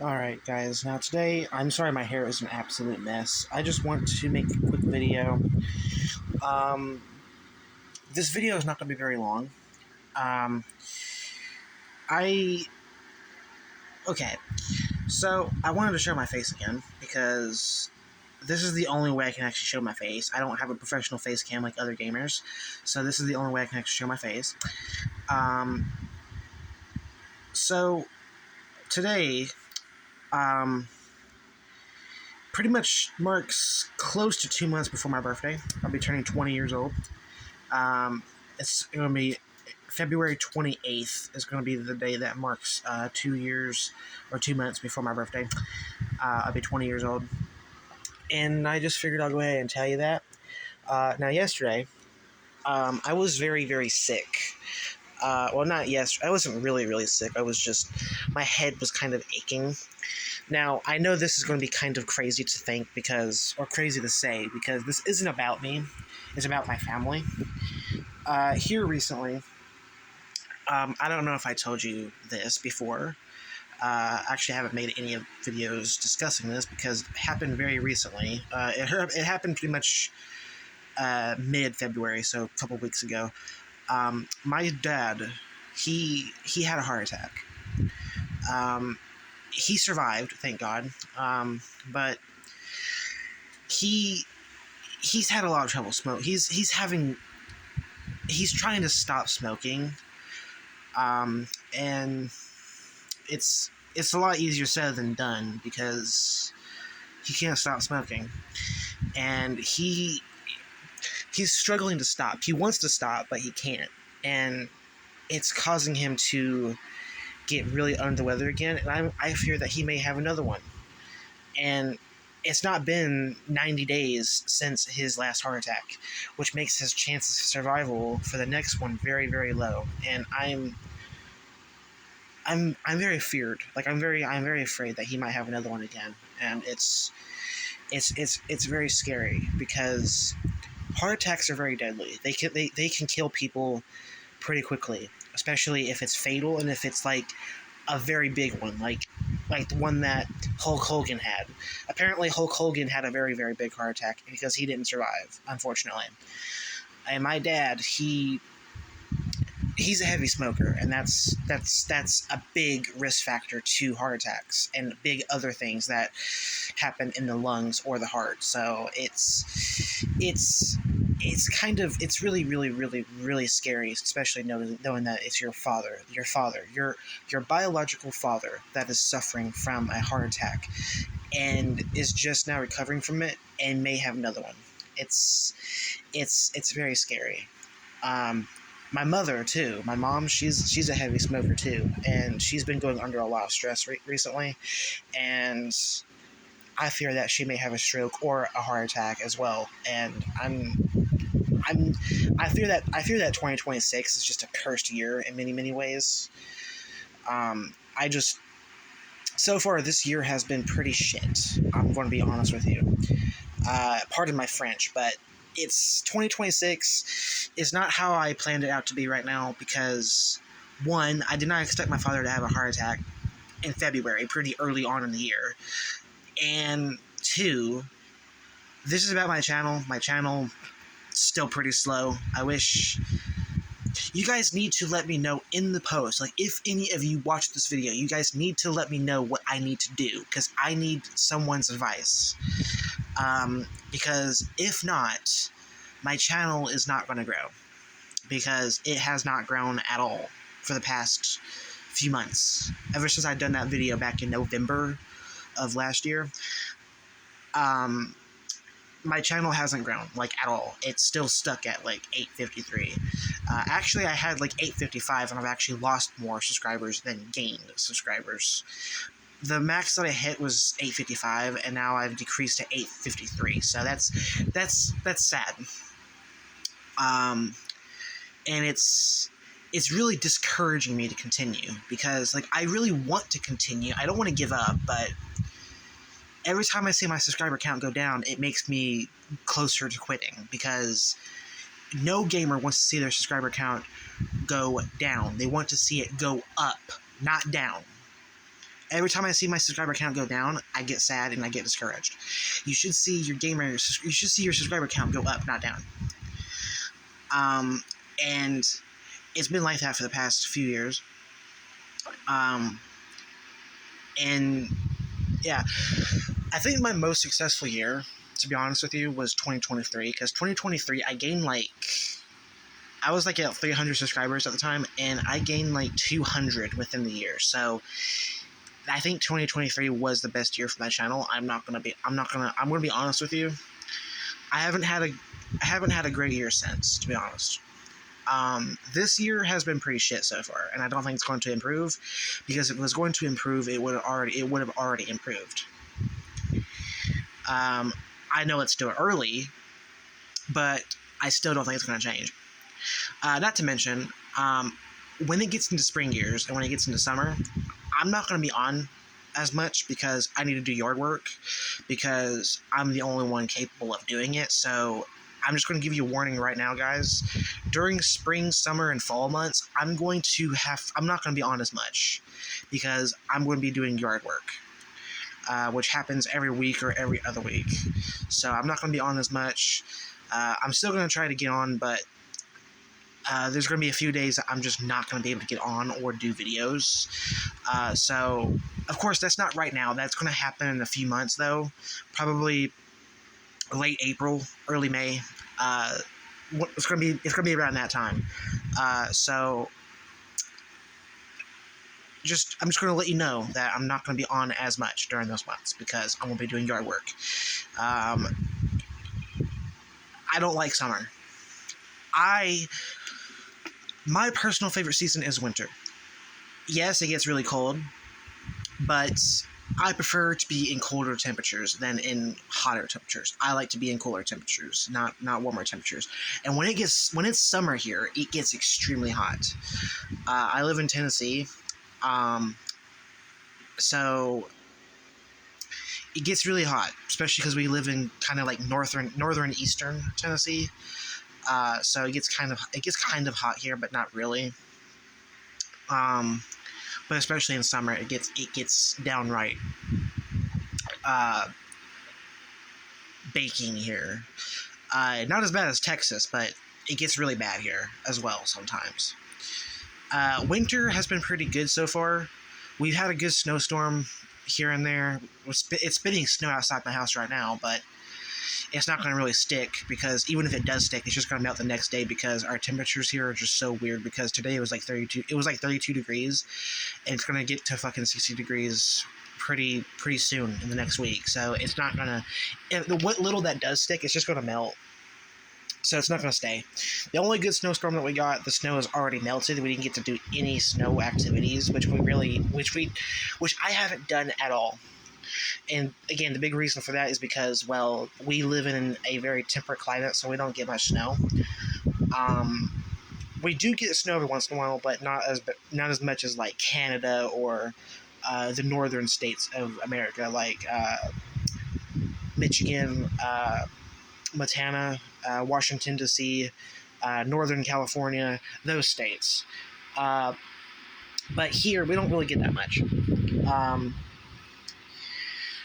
Alright guys, now today, I'm sorry my hair is an absolute mess. I just want to make a quick video. Um, this video is not going to be very long. Um, I... Okay, so I wanted to show my face again, because this is the only way I can actually show my face. I don't have a professional face cam like other gamers, so this is the only way I can actually show my face. Um, so, today, um, pretty much marks close to 2 months before my birthday. I'll be turning 20 years old. It's going to be February 28th is going to be the day that marks 2 years or 2 months before my birthday. I'll be 20 years old. And I just figured I'll go ahead and tell you that. Now, yesterday, I was very, very sick. Well, not yesterday. I wasn't really, really sick. I was just, my head was kind of aching. Now, I know this is going to be kind of crazy to think or crazy to say, because this isn't about me. It's about my family. Here recently, I don't know if I told you this before. Actually, I haven't made any videos discussing this because it happened very recently. It happened pretty much mid-February, so a couple weeks ago. My dad, he had a heart attack. He survived, thank God. But he's had a lot of trouble smoking. He's trying to stop smoking. And it's a lot easier said than done because he can't stop smoking. And he's struggling to stop. He wants to stop, but he can't. And it's causing him to get really under the weather again, and I fear that he may have another one. And it's not been 90 days since his last heart attack, which makes his chances of survival for the next one very, very low. And I'm very feared. Like I'm very afraid that he might have another one again. And it's very scary because heart attacks are very deadly. They can kill people pretty quickly, especially if it's fatal and if it's like a very big one, like the one that Hulk Hogan had. Apparently, Hulk Hogan had a very, very big heart attack because he didn't survive, unfortunately. And my dad, he's a heavy smoker, and that's a big risk factor to heart attacks and big other things that happen in the lungs or the heart. So it's really, really, really, really scary, especially knowing that it's your biological father that is suffering from a heart attack and is just now recovering from it and may have another one. It's very scary. My mother too. My mom, she's a heavy smoker too, and she's been going under a lot of stress recently, and I fear that she may have a stroke or a heart attack as well. And I fear that 2026 is just a cursed year in many, many ways. So far this year has been pretty shit. I'm going to be honest with you. Pardon my French, but it's 2026 is not how I planned it out to be right now because, one, I did not expect my father to have a heart attack in February, pretty early on in the year. And two, this is about my channel. My channel still pretty slow. I wish you guys need to let me know in the post. Like, if any of you watch this video, you guys need to let me know what I need to do because I need someone's advice. Because if not, my channel is not going to grow because it has not grown at all for the past few months. Ever since I'd done that video back in November of last year, my channel hasn't grown, like, at all. It's still stuck at, like, 853. Actually, I had, like, 855, and I've actually lost more subscribers than gained subscribers. The max that I hit was 855, and now I've decreased to 853, so that's sad. And it's really discouraging me to continue, because, like, I really want to continue. I don't want to give up, but every time I see my subscriber count go down, it makes me closer to quitting, because no gamer wants to see their subscriber count go down. They want to see it go up, not down. Every time I see my subscriber count go down, I get sad and I get discouraged. You should see your subscriber count go up, not down. And it's been like that for the past few years. And yeah, I think my most successful year, to be honest with you, was 2023, because 2023 I was like at 300 subscribers at the time, and I gained like 200 within the year. So I think 2023 was the best year for my channel. I'm gonna be honest with you. I haven't had a great year since, to be honest. This year has been pretty shit so far, and I don't think it's going to improve, because if it was going to improve, it would have already improved. I know it's still early, but I still don't think it's going to change. Not to mention, when it gets into spring years and when it gets into summer, I'm not going to be on as much because I need to do yard work, because I'm the only one capable of doing it. So I'm just going to give you a warning right now, guys. During spring, summer, and fall months, I'm not going to be on as much, because I'm going to be doing yard work, which happens every week or every other week. So I'm not going to be on as much. I'm still going to try to get on, but there's going to be a few days that I'm just not going to be able to get on or do videos. So, of course, that's not right now. That's going to happen in a few months, though. Probably late April, early May. It's going to be around that time. So, I'm just going to let you know that I'm not going to be on as much during those months, because I'm going to be doing yard work. I don't like summer. My personal favorite season is winter. Yes, it gets really cold, but I prefer to be in colder temperatures than in hotter temperatures. I like to be in cooler temperatures, not warmer temperatures. And when it's summer here, it gets extremely hot. I live in Tennessee, so it gets really hot, especially because we live in kind of like northern eastern Tennessee. So it gets kind of hot here, but not really. But especially in summer, it gets downright baking here. Not as bad as Texas, but it gets really bad here as well sometimes. Winter has been pretty good so far. We've had a good snowstorm here and there. It's spitting snow outside my house right now, but it's not going to really stick, because even if it does stick, it's just going to melt the next day, because our temperatures here are just so weird, because today it was like 32 degrees, and it's going to get to fucking 60 degrees pretty soon in the next week. So it's not going to, what little that does stick, it's just going to melt. So it's not going to stay. The only good snowstorm that we got, the snow is already melted. We didn't get to do any snow activities, which I haven't done at all. And again, the big reason for that is because, well, we live in a very temperate climate, so we don't get much snow. We do get snow every once in a while, but not as much as like Canada or the northern states of America, like Michigan, Montana, Washington D.C., Northern California, those states. But here we don't really get that much.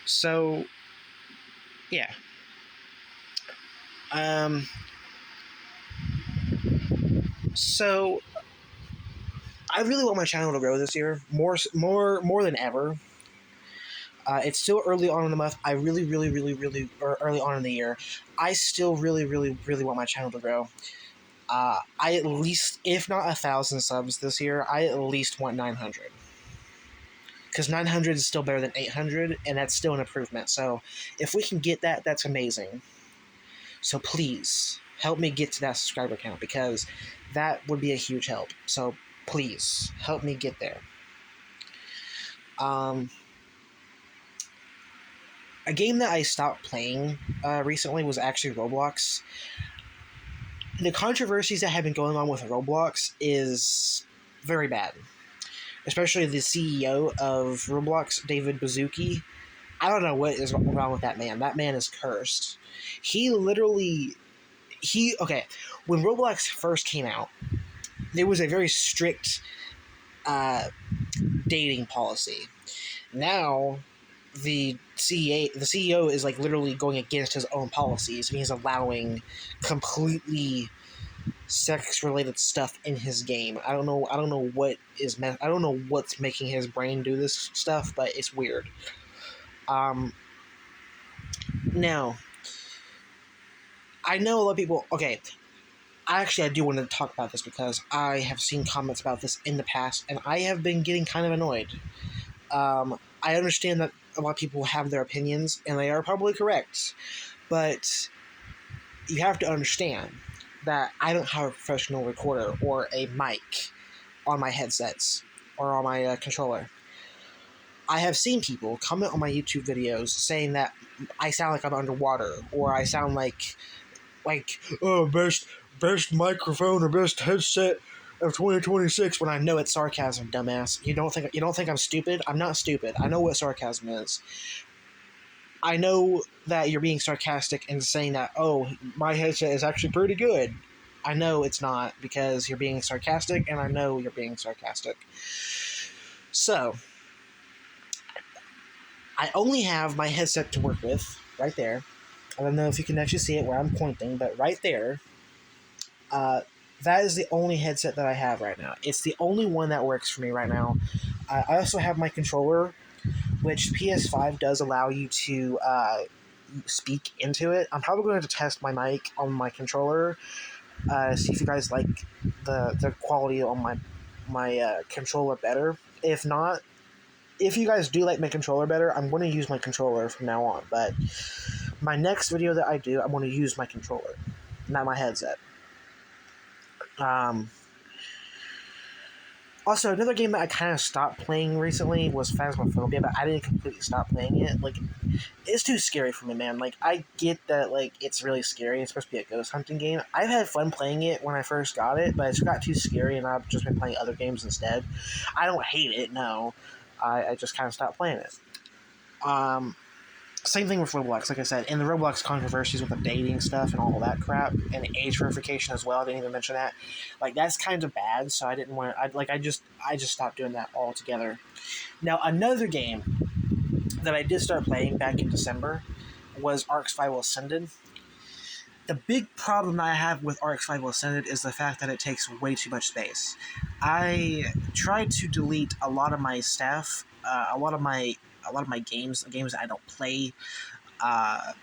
So, yeah. So I really want my channel to grow this year, more than ever. It's still early on in the month. Or early on in the year. I still really want my channel to grow. I at least, if not 1,000 subs this year, I at least want 900. Because 900 is still better than 800, and that's still an improvement. So if we can get that, that's amazing. So please, help me get to that subscriber count, because that would be a huge help. So please, help me get there. A game that I stopped playing recently was actually Roblox. The controversies that have been going on with Roblox is very bad. Especially the CEO of Roblox, David Baszucki. I don't know what is wrong with that man. That man is cursed. Okay, when Roblox first came out, there was a very strict dating policy. Now, the CEO is like literally going against his own policies, and he's allowing completely sex related stuff in his game. I don't know what is I don't know what's making his brain do this stuff, but it's weird. Um, Now, I know a lot of people. Okay, I do want to talk about this because I have seen comments about this in the past, and I have been getting kind of annoyed. I understand that a lot of people have their opinions, and they are probably correct, but you have to understand that I don't have a professional recorder or a mic on my headsets or on my controller. I have seen people comment on my YouTube videos saying that I sound like I'm underwater, or I sound like oh, best microphone or best headset of 2026, when I know it's sarcasm, dumbass. You don't think I'm stupid? I'm not stupid. I know what sarcasm is. I know that you're being sarcastic and saying that, oh, my headset is actually pretty good. I know it's not, because you're being sarcastic, and I know you're being sarcastic. So, I only have my headset to work with, right there. I don't know if you can actually see it where I'm pointing, but right there, that is the only headset that I have right now. It's the only one that works for me right now. I also have my controller, which PS5 does allow you to speak into it. I'm probably going to test my mic on my controller, see if you guys like the quality on my controller better. If not, if you guys do like my controller better, I'm going to use my controller from now on. But my next video that I do, I'm going to use my controller, not my headset. Also, another game that I kind of stopped playing recently was Phasmophobia, but I didn't completely stop playing it. Like, it's too scary for me, man. Like, I get that, like, it's really scary. It's supposed to be a ghost hunting game. I've had fun playing it when I first got it, but it's got too scary, and I've just been playing other games instead. I don't hate it, no. I just kind of stopped playing it. Same thing with Roblox, like I said, and the Roblox controversies with the dating stuff and all that crap, and age verification as well. I didn't even mention that. Like, that's kind of bad, so I didn't want to. I just stopped doing that altogether. Now, another game that I did start playing back in December was Ark Survival Ascended. The big problem that I have with Ark Survival Ascended is the fact that it takes way too much space. I tried to delete a lot of my stuff, a lot of my games that I don't play. Ark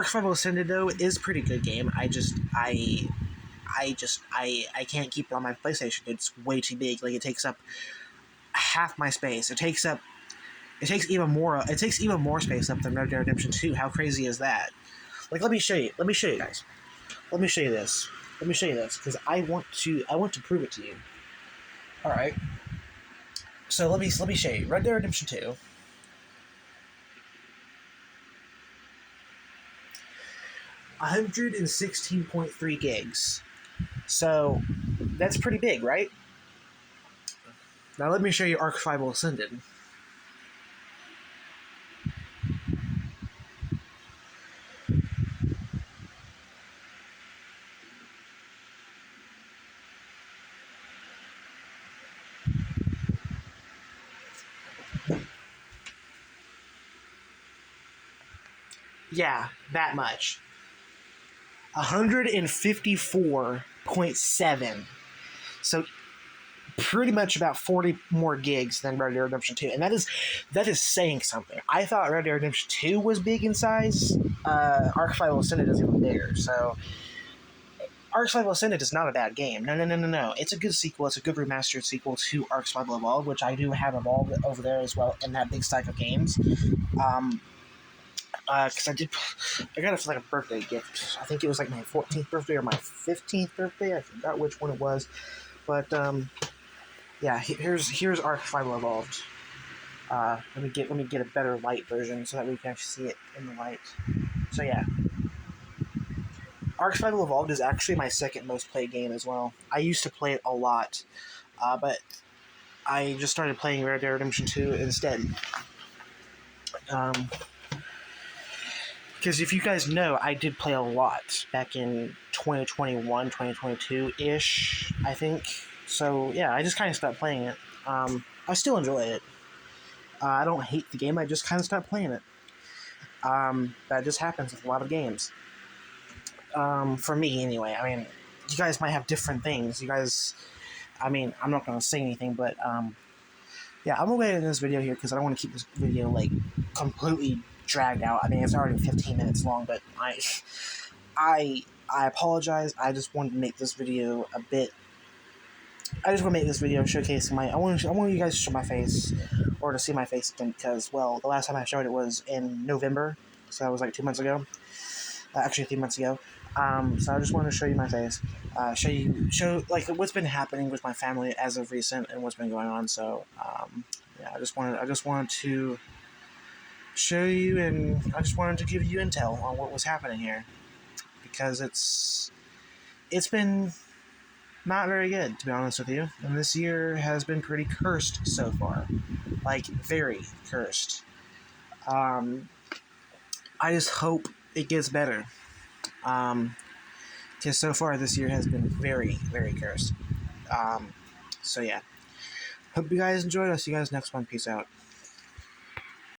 Survival Ascended, though, is a pretty good game. I can't keep it on my PlayStation. It's way too big. Like, it takes up half my space. It takes even more space up than Red Dead Redemption 2. How crazy is that? Like, let me show you guys. Let me show you this. Because I want to prove it to you. All right. So let me show you Red Dead Redemption 2. 116.3 gigs. So that's pretty big, right? Now let me show you Ark Survival Ascended. Yeah, that much. 154.7. So pretty much about 40 more gigs than Red Dead Redemption 2. And that is saying something. I thought Red Dead Redemption 2 was big in size. Ark Survival Ascended is even bigger. So Ark Survival Ascended is not a bad game. No. It's a good sequel. It's a good remastered sequel to Ark Survival Evolved, which I do have Evolved over there as well in that big stack of games. Because I got it for like a birthday gift. I think it was like my 14th birthday or my 15th birthday. I forgot which one it was. But, yeah, here's Ark Survival Evolved. Let me get a better light version so that we can actually see it in the light. So yeah, Ark Survival Evolved is actually my second most played game as well. I used to play it a lot, but I just started playing Red Dead Redemption 2 instead. Because if you guys know, I did play a lot back in 2021, 2022-ish, I think. So yeah, I just kind of stopped playing it. I still enjoy it. I don't hate the game. I just kind of stopped playing it. That just happens with a lot of games. For me, anyway. I mean, you guys might have different things. You guys, I mean, I'm not going to say anything, but yeah, I'm gonna wait in this video here because I don't want to keep this video like completely dragged out. I mean, it's already 15 minutes long, but I, I apologize. I just wanted to make this video a bit. I just want to make this video showcase my. I want you guys to show my face, or to see my face again because, well, the last time I showed it was in November, so that was like 2 months ago. Actually, 3 months ago. So I just wanted to show you my face, show like what's been happening with my family as of recent and what's been going on. So yeah, I just wanted to show you, and I just wanted to give you intel on what was happening here because it's been not very good, to be honest with you. And this year has been pretty cursed so far, like very cursed. I just hope it gets better. Because so far this year has been very, very cursed. So yeah. Hope you guys enjoyed. I'll see you guys next one. Peace out.